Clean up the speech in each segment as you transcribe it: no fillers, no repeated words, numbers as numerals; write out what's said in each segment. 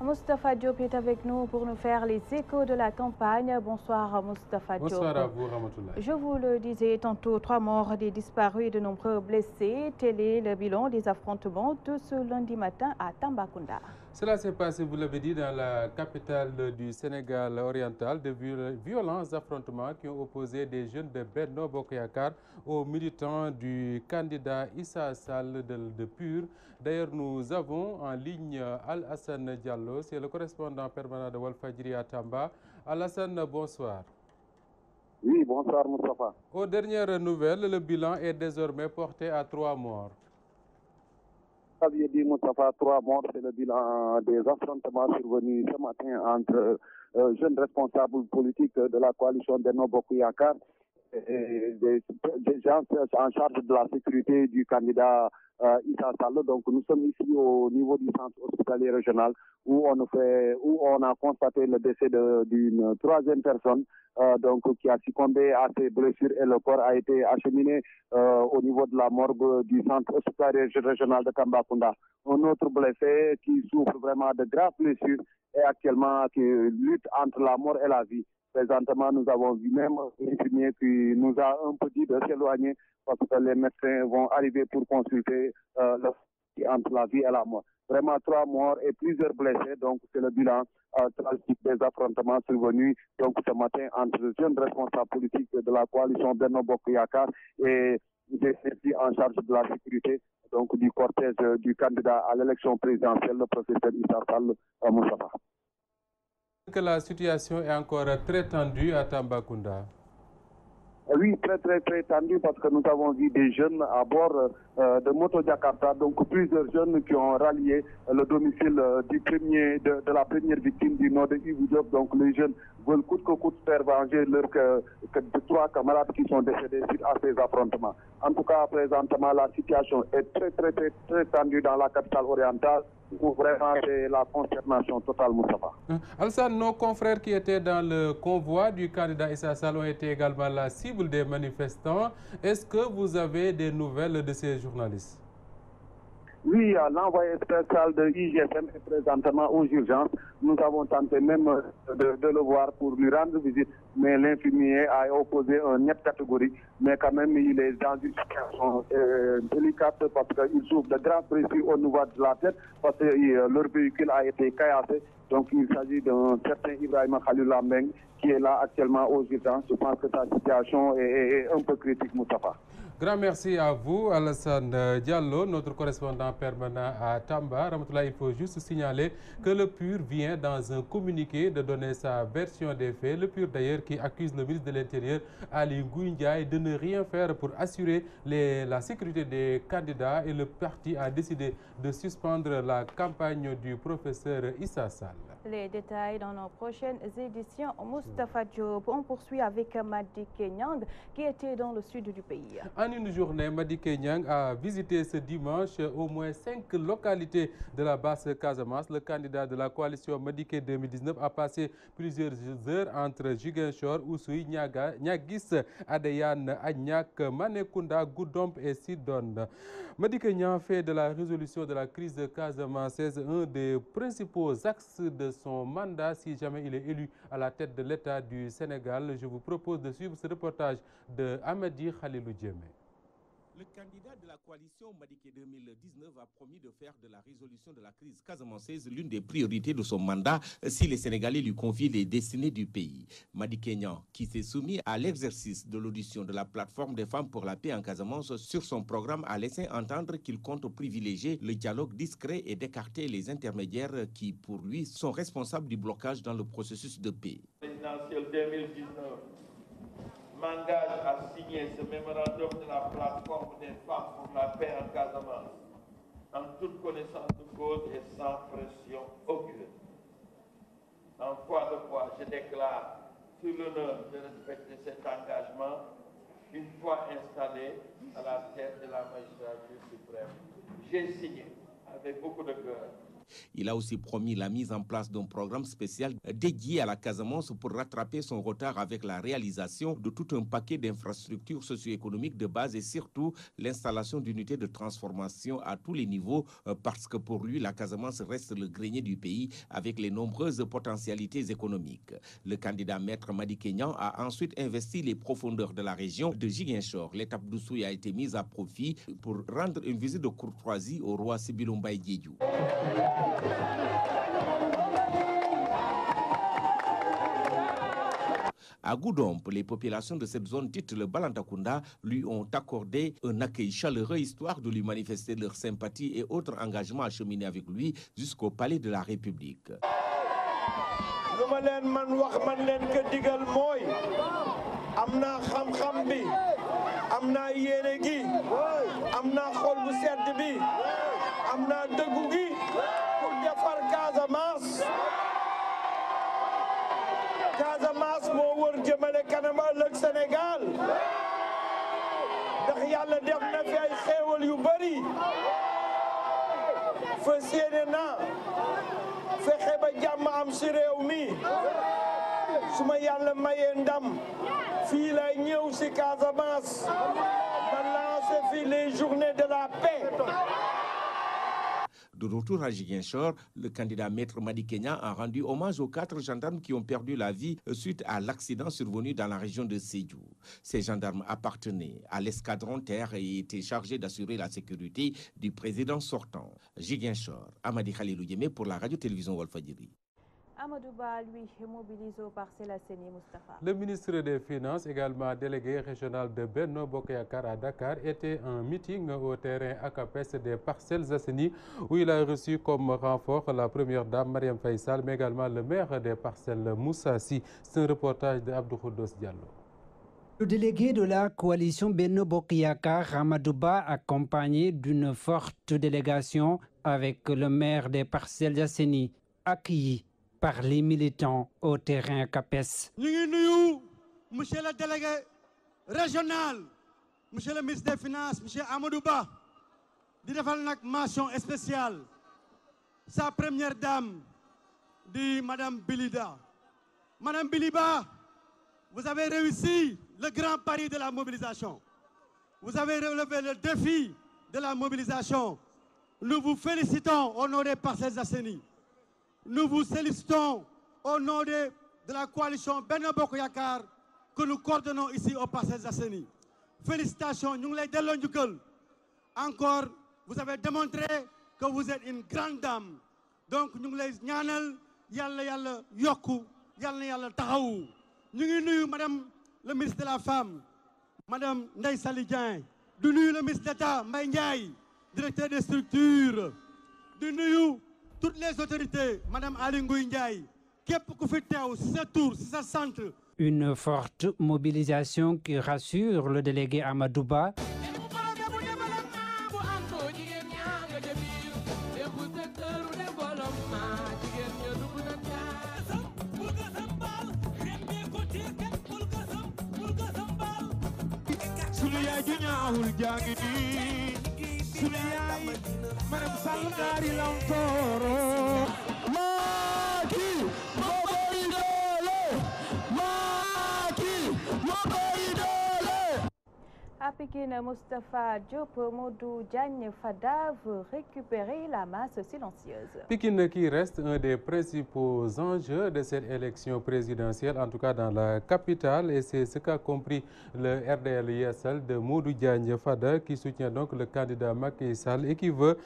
Moustapha Diop est avec nous pour nous faire les échos de la campagne. Bonsoir Moustapha Diop. Bonsoir à vous Ramatoulaye. Je vous le disais tantôt, 3 morts, des disparus et de nombreux blessés. Tel est le bilan des affrontements de ce lundi matin à Tambacounda. Cela s'est passé, vous l'avez dit, dans la capitale du Sénégal oriental, de violents affrontements qui ont opposé des jeunes de Benno Bokk Yakaar aux militants du candidat Issa Sall de PUR. D'ailleurs, nous avons en ligne Alassane Diallo, c'est le correspondant permanent de Walfadjri à Tamba. Alassane, bonsoir. Oui, bonsoir Moustapha. Aux dernières nouvelles, le bilan est désormais porté à 3 morts. Vous aviez dit, Moustapha, 3 morts, c'est le bilan des affrontements survenus ce matin entre jeunes responsables politiques de la coalition Benno Bokk Yakaar et des gens en charge de la sécurité du candidat Issa Sall. Donc nous sommes ici au niveau du centre hospitalier régional où on a constaté le décès d'une 3e personne qui a succombé à ses blessures et le corps a été acheminé au niveau de la morgue du centre hospitalier régional de Tambacounda. Un autre blessé qui souffre vraiment de graves blessures et actuellement qui lutte entre la mort et la vie. Présentement, nous avons vu même l'infirmier qui nous a un peu dit de s'éloigner parce que les médecins vont arriver pour consulter entre la vie et la mort. Vraiment 3 morts et plusieurs blessés, donc c'est le bilan tragique des affrontements survenus donc ce matin entre les jeunes responsables politiques de la coalition Benno Bokk Yakaar et des services en charge de la sécurité donc du cortège du candidat à l'élection présidentielle, le professeur Issa Sall Moustapha. Que la situation est encore très tendue à Tambacounda. Oui, très tendu parce que nous avons vu des jeunes à bord de Moto Jakarta, donc plusieurs jeunes qui ont rallié le domicile de la première victime du nom de Ibou Diop. Donc les jeunes veulent coûte que coûte faire venger leurs 3 camarades qui sont décédés suite à ces affrontements. En tout cas, présentement, la situation est très tendue dans la capitale orientale, où vraiment c'est la consternation totale, Moustapha. Alassane, nos confrères qui étaient dans le convoi du candidat Issa Sall ont été également la cible des manifestants. Est-ce que vous avez des nouvelles de ces journalistes? Oui, l'envoyé spécial de IGFM est présentement aux urgences. Nous avons tenté même de le voir pour lui rendre visite, mais l'infirmier a opposé un net catégorique. Mais quand même, il est dans une situation délicate parce qu'il souffre de graves blessures au niveau de la tête parce que leur véhicule a été caillassé. Donc il s'agit d'un certain Ibrahima Khalil Meng qui est là actuellement aux urgences. Je pense que sa situation est un peu critique, Moustapha. Grand merci à vous, Alassane Diallo, notre correspondant permanent à Tamba. Ramatoulaye, il faut juste signaler que le PUR vient dans un communiqué de donner sa version des faits. Le PUR d'ailleurs qui accuse le ministre de l'Intérieur, Ali Ngouille Ndiaye, de ne rien faire pour assurer la sécurité des candidats et le parti a décidé de suspendre la campagne du professeur Issa Sall. Les détails dans nos prochaines éditions. Moustapha Diop, on poursuit avec Madické Niang qui était dans le sud du pays. En une journée, Madické Niang a visité ce dimanche au moins 5 localités de la Basse-Casamance. Le candidat de la coalition Madické 2019 a passé plusieurs heures entre Ziguinchor, Oussouye, Niaguis, Adéane, Agnac, Manékounda, Goudomp et Sidone. Madické Niang fait de la résolution de la crise de Casamance un des principaux axes de son mandat si jamais il est élu à la tête de l'État du Sénégal. Je vous propose de suivre ce reportage de Amady Khalilou Djemé. Le candidat de la coalition Madické 2019 a promis de faire de la résolution de la crise casamançaise l'une des priorités de son mandat si les Sénégalais lui confient les destinées du pays. Madické Niang, qui s'est soumis à l'exercice de l'audition de la plateforme des femmes pour la paix en Casamance sur son programme, a laissé entendre qu'il compte privilégier le dialogue discret et d'écarter les intermédiaires qui, pour lui, sont responsables du blocage dans le processus de paix. Présidentielle 2019. M'engage à signer ce mémorandum de la plateforme des femmes pour la paix en Casamance, en toute connaissance de cause et sans pression aucune. En foi de foi, je déclare sur l'honneur de respecter cet engagement une fois installé à la tête de la magistrature suprême. J'ai signé avec beaucoup de cœur. Il a aussi promis la mise en place d'un programme spécial dédié à la Casamance pour rattraper son retard avec la réalisation de tout un paquet d'infrastructures socio-économiques de base et surtout l'installation d'unités de transformation à tous les niveaux parce que pour lui, la Casamance reste le grenier du pays avec les nombreuses potentialités économiques. Le candidat maître Madické Niang a ensuite investi les profondeurs de la région de Ziguinchor. L'étape d'Oussouye a été mise à profit pour rendre une visite de courtoisie au roi Sibylle Mbaye Diédhiou. À Goudomp, les populations de cette zone dite le Balantakunda lui ont accordé un accueil chaleureux histoire de lui manifester leur sympathie et autres engagements acheminés avec lui jusqu'au palais de la République. Casamance moo wër jëmale kanam ëllëg Sénégal ndax yàlla def na fi ay xéewal yu bari fas yéene naa fexe ba jàmm am ci réew mi su ma yàlla mayee ndam fii lay ñëw ci Casamance ma lancé fi les journées de la paix. De retour à Ziguinchor, le candidat maître Madické Niang a rendu hommage aux 4 gendarmes qui ont perdu la vie suite à l'accident survenu dans la région de Sédhiou. Ces gendarmes appartenaient à l'escadron terre et étaient chargés d'assurer la sécurité du président sortant. Ziguinchor, Amadi Khalilou Diémé pour la radio-télévision Walfadjri. Amadou Ba, lui, mobilise au Parcelles Assainies, Moustapha. Le ministre des Finances, également délégué régional de Benno Bokk Yakaar à Dakar, était en meeting au terrain ACAPES des Parcelles Assainies, où il a reçu comme renfort la première dame Marième Faye Sall, mais également le maire des Parcelles Moussa Sy. C'est un reportage de Abdou Khoudos Diallo. Le délégué de la coalition Benno Bokk Yakaar, Amadou Ba, accompagné d'une forte délégation avec le maire des Parcelles Assainies, accueilli par les militants au terrain CAPES. Nous nuyu monsieur le délégué régional, monsieur le ministre des Finances, monsieur Amadou Ba, di defal nag mention spéciale sa première dame, di Madame Bilida. Madame Biliba, vous avez réussi le grand pari de la mobilisation. Vous avez relevé le défi de la mobilisation. Nous vous félicitons au nom des Parcelles Assainies. Nous vous félicitons au nom de la coalition Benno Bokk Yakaar que nous coordonnons ici aux Parcelles Assainies. Félicitations, ñu ngi lay delloo njukkal. Encore, vous avez démontré que vous êtes une grande dame. Donc ñu ngi lay ñaanal yàlla yokku yàlla taxawu. Ñu ngi nuyu madame le ministre de la Femme, madame Ndeye Saly Dieng, di nuyu le ministre d'État Mbaye Ndiaye, directeur des structures, di nuyu toutes les autorités, Madame Aly Ngouille Ndiaye, képp ku fi teew ci sa tour, ci sa centre. Une forte mobilisation qui rassure le délégué Amadou Ba. Sunu yaay ju ñaawul jaangi nii, sunu yaay Madame Sall ngaari Lamtoro. Macky moo koy doole, Macky moo koy doole. À Pikine, Moustapha Diop, Modou Diagne Fada veut récupérer la masse silencieuse. Pikine qui reste un des principaux enjeux de cette élection présidentielle, en tout cas dans la capitale, et c'est ce qu'a compris le RDL Yeesal de Modou Diagne Fada, qui soutient donc le candidat Macky Sall et qui veut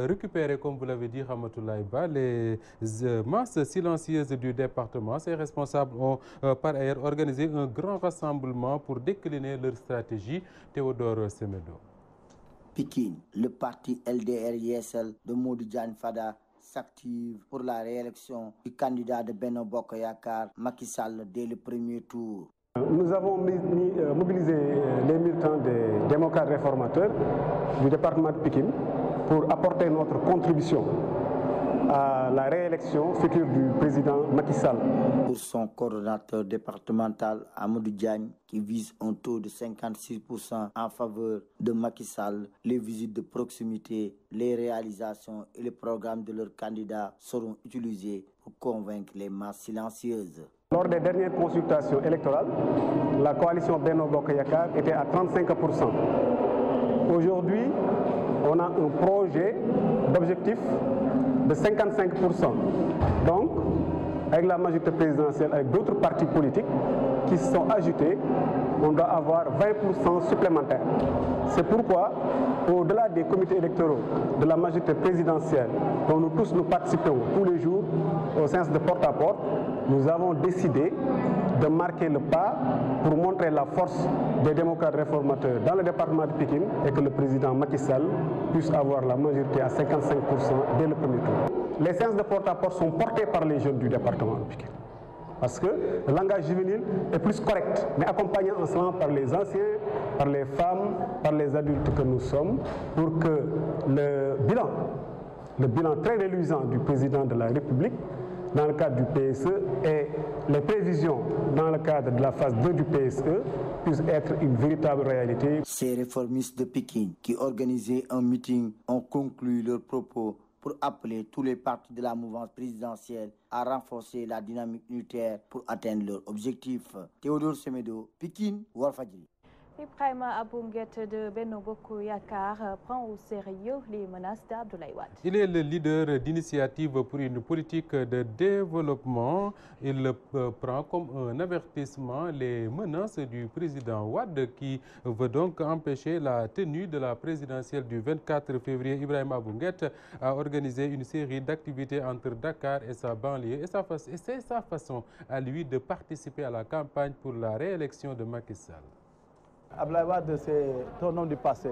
récupérer, comme vous l'avez dit, Ramatoulaye Ba, les masses silencieuses du département. Ces responsables ont par ailleurs organisé un grand rassemblement pour décliner leur stratégie. Théodore Semedo. Pikine, le parti LDR Yeesal de Modou Diagne Fada s'active pour la réélection du candidat de Benno Bokk Yakaar, Macky Sall, dès le premier tour. Nous avons mobilisé les militants des démocrates réformateurs du département de Pikine pour apporter notre contribution à à la réélection future du président Macky Sall. Pour son coordonnateur départemental Amadou Diagne, qui vise un taux de 56% en faveur de Macky Sall, les visites de proximité, les réalisations et les programmes de leurs candidats seront utilisés pour convaincre les masses silencieuses. Lors des dernières consultations électorales, la coalition Benno Bokk Yakaar était à 35%. Aujourd'hui, on a un projet d'objectif de 55%. Donc, avec la majorité présidentielle, avec d'autres partis politiques qui se sont ajoutés, on doit avoir 20% supplémentaires. C'est pourquoi, au-delà des comités électoraux de la majorité présidentielle, dont nous tous nous participons tous les jours au sens de porte-à-porte, nous avons décidé de marquer le pas pour montrer la force des démocrates réformateurs dans le département de Pikine et que le président Macky Sall puisse avoir la majorité à 55% dès le premier tour. Les séances de porte-à-porte sont portées par les jeunes du département de Pikine. Parce que le langage juvénile est plus correct, mais accompagné en cela par les anciens, par les femmes, par les adultes que nous sommes, pour que le bilan très reluisant du président de la République, dans le cadre du PSE, et les prévisions dans le cadre de la phase 2 du PSE, puissent être une véritable réalité. Ces réformistes de Pékin qui organisaient un meeting ont conclu leurs propos pour appeler tous les partis de la mouvance présidentielle à renforcer la dynamique unitaire pour atteindre leur objectif. Théodore Semedo, Pikine, Walfadjri. Ibrahima Abounguet de Benno Bokk Yakaar prend au sérieux les menaces d'Abdoulaye Wade. Il est le leader d'initiative pour une politique de développement. Il prend comme un avertissement les menaces du président Wade qui veut donc empêcher la tenue de la présidentielle du 24 février. Ibrahima Abounguet a organisé une série d'activités entre Dakar et sa banlieue et c'est sa façon à lui de participer à la campagne pour la réélection de Macky Sall. Abdoulaye Wade, c'est un homme du passé.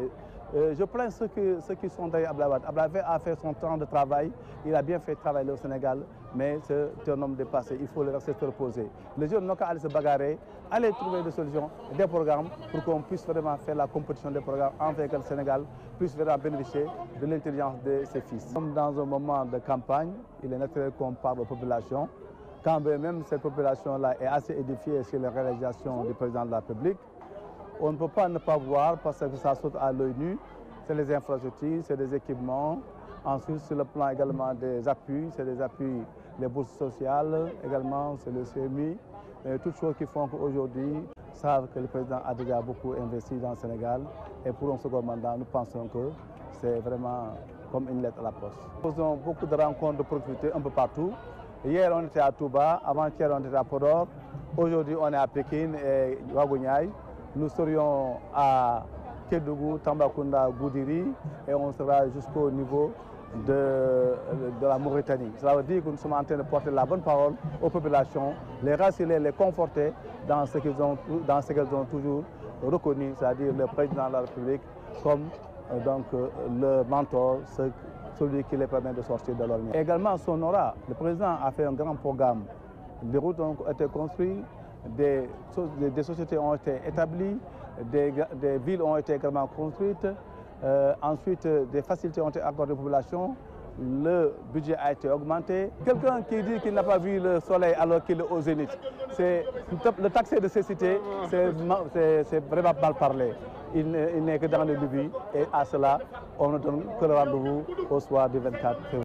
Je plains ceux qui sont derrière Abdoulaye Wade. Abdoulaye Wade a fait son temps de travail, il a bien fait travailler au Sénégal, mais c'est un homme du passé, il faut le laisser se reposer. Les jeunes n'ont qu'à aller se bagarrer, aller trouver des solutions, des programmes pour qu'on puisse vraiment faire la compétition des programmes, afin que le Sénégal puisse vraiment bénéficier de l'intelligence de ses fils. Nous sommes dans un moment de campagne, il est naturel qu'on parle aux populations, quand même cette population-là est assez édifiée sur les réalisations du président de la République. On ne peut pas ne pas voir parce que ça saute à l'œil nu. C'est les infrastructures, c'est des équipements. Ensuite, sur le plan également des appuis, c'est des appuis, les bourses sociales, également c'est le CMI. Toutes choses qui font qu'aujourd'hui, savent que le président a déjà beaucoup investi dans le Sénégal. Et pour un second mandat, nous pensons que c'est vraiment comme une lettre à la poste. Nous faisons beaucoup de rencontres de proximité un peu partout. Hier, on était à Touba, avant-hier, on était à Podor. Aujourd'hui, on est à Pékin et Ouagouniaï. Nous serions à Kédougou, Tambacounda, Goudiri et on sera jusqu'au niveau de la Mauritanie. Cela veut dire que nous sommes en train de porter la bonne parole aux populations, les rassurer, les conforter dans ce qu'elles ont toujours reconnu, c'est-à-dire le président de la République comme donc, le mentor, celui qui les permet de sortir de l'ornière. Également son aura, le président a fait un grand programme. Des routes ont été construites, des sociétés ont été établies, des villes ont été également construites, ensuite des facilités ont été accordées aux populations, le budget a été augmenté. Quelqu'un qui dit qu'il n'a pas vu le soleil alors qu'il est au zénith, le taxer de cécité, c'est vraiment mal parlé. Il n'est que dans le début et à cela, on ne donne que le rendez-vous au soir du 24 février.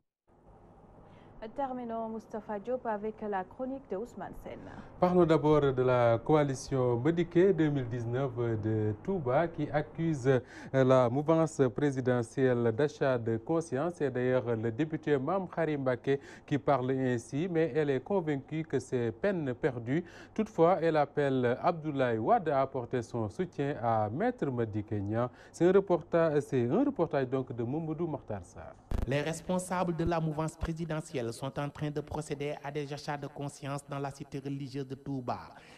Terminons Moustapha Diop avec la chronique de Ousmane Sène. Parlons d'abord de la coalition Madické 2019 de Touba qui accuse la mouvance présidentielle d'achat de conscience. C'est d'ailleurs le député Mame Khary Mbacké qui parle ainsi, mais elle est convaincue que c'est peine perdue. Toutefois, elle appelle Abdoulaye Wade à apporter son soutien à Maître Madické Niang. C'est un reportage donc de Mamadou Mokhtar Sarr. Les responsables de la mouvance présidentielle sont en train de procéder à des achats de conscience dans la cité religieuse de Touba.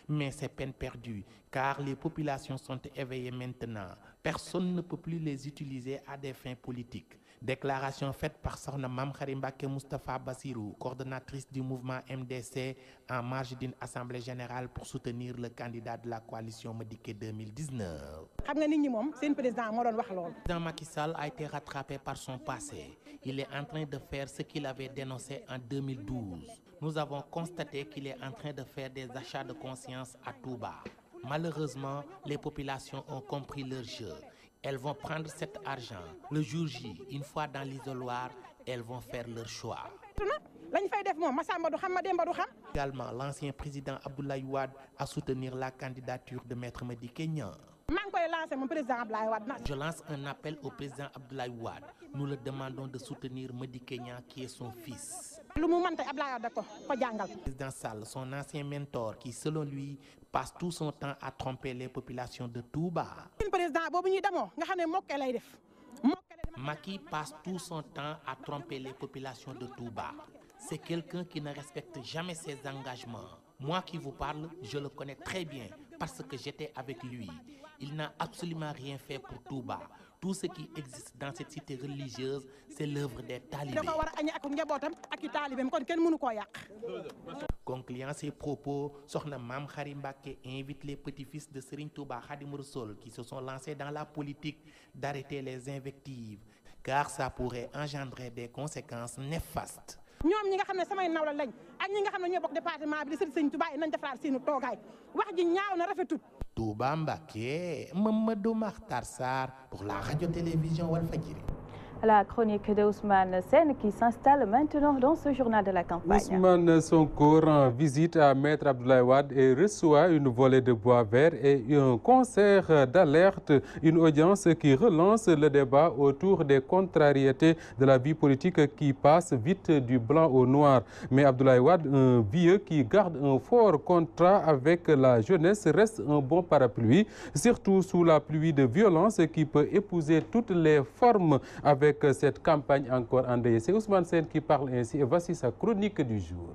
Mais c'est peine perdue, car les populations sont éveillées maintenant. Personne ne peut plus les utiliser à des fins politiques. Déclaration faite par Sokhna Mame Khary Mbacké Moustapha Bassirou, coordonnatrice du mouvement MDC, en marge d'une assemblée générale pour soutenir le candidat de la coalition Madické 2019. Le président Macky Sall a été rattrapé par son passé. Il est en train de faire ce qu'il avait dénoncé en 2012. Nous avons constaté qu'il est en train de faire des achats de conscience à Touba. Malheureusement, les populations ont compris leur jeu. Elles vont prendre cet argent. Le jour J, une fois dans l'isoloir, elles vont faire leur choix. Également, l'ancien président Abdoulaye Wade a soutenu la candidature de Maître Madické Niang. Je lance un appel au président Abdoulaye Wade. Nous le demandons de soutenir Madické Niang qui est son fils. Le président Sall, son ancien mentor, qui selon lui passe tout son temps à tromper les populations de Touba. Macky passe tout son temps à tromper les populations de Touba. C'est quelqu'un qui ne respecte jamais ses engagements. Moi qui vous parle, je le connais très bien parce que j'étais avec lui. Il n'a absolument rien fait pour Touba. Tout ce qui existe dans cette cité religieuse, c'est l'œuvre des talibés. Concluant ses propos, Sokhna Mame Khary Mbacké invite les petits-fils de Serigne Touba Khadim Rassoul qui se sont lancés dans la politique d'arrêter les invectives, car ça pourrait engendrer des conséquences néfastes. Touba Mbacké, Mamadou Makhtar Sarr pour la radio-télévision Walfadjri. La chronique de Ousmane Sène qui s'installe maintenant dans ce journal de la campagne. Ousmane Sonko rend visite à Maître Abdoulaye Wade et reçoit une volée de bois vert et un concert d'alerte, une audience qui relance le débat autour des contrariétés de la vie politique qui passe vite du blanc au noir. Mais Abdoulaye Wade, un vieux qui garde un fort contrat avec la jeunesse, reste un bon parapluie, surtout sous la pluie de violence qui peut épouser toutes les formes avec cette campagne encore endeuillée. C'est Ousmane Sène qui parle ainsi et voici sa chronique du jour.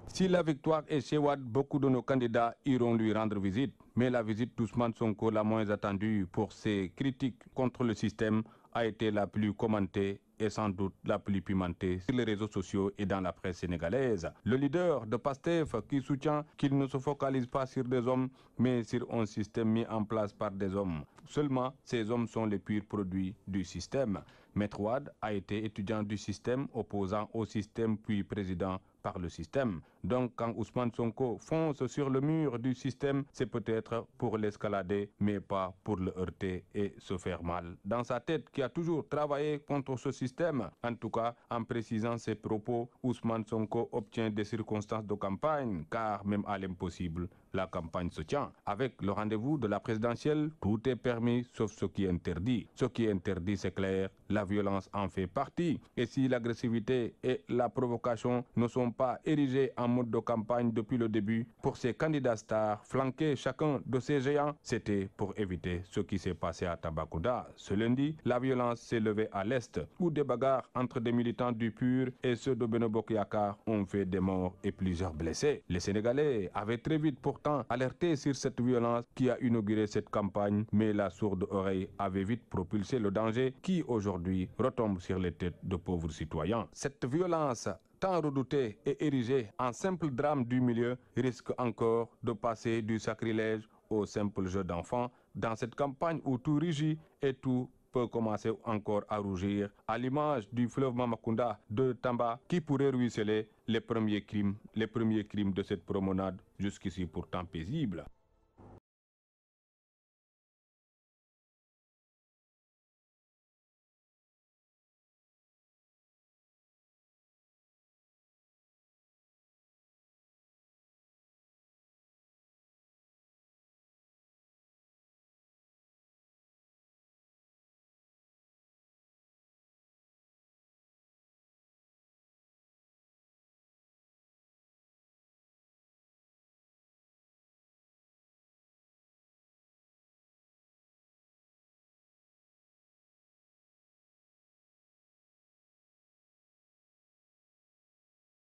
Si la victoire est chez Wade, beaucoup de nos candidats iront lui rendre visite. Mais la visite d'Ousmane Sonko, la moins attendue pour ses critiques contre le système, a été la plus commentée et sans doute la plus pimentée sur les réseaux sociaux et dans la presse sénégalaise. Le leader de PASTEF qui soutient qu'il ne se focalise pas sur des hommes, mais sur un système mis en place par des hommes. Seulement, ces hommes sont les purs produits du système. Maître Wade a été étudiant du système, opposant au système, puis président par le système. Donc quand Ousmane Sonko fonce sur le mur du système, c'est peut-être pour l'escalader, mais pas pour le heurter et se faire mal. Dans sa tête, qui a toujours travaillé contre ce système, en tout cas, en précisant ses propos, Ousmane Sonko obtient des circonstances de campagne, car même à l'impossible, la campagne se tient. Avec le rendez-vous de la présidentielle, tout est permis, sauf ce qui est interdit. Ce qui est interdit, c'est clair, la violence en fait partie. Et si l'agressivité et la provocation ne sont pas érigées en mode de campagne depuis le début, pour ces candidats stars, flanquer chacun de ces géants, c'était pour éviter ce qui s'est passé à Tambacounda. Ce lundi, la violence s'est levée à l'Est, où des bagarres entre des militants du PUR et ceux de Benno Bokk Yakaar ont fait des morts et plusieurs blessés. Les Sénégalais avaient très vite pourtant alerté sur cette violence qui a inauguré cette campagne, mais la sourde oreille avait vite propulsé le danger qui aujourd'hui retombe sur les têtes de pauvres citoyens. Cette violence tant redoutée et érigée en simple drame du milieu risque encore de passer du sacrilège au simple jeu d'enfant dans cette campagne où tout rugit et tout peut commencer encore à rougir, à l'image du fleuve Mamakunda de Tamba qui pourrait ruisseler les premiers crimes de cette promenade jusqu'ici pourtant paisible.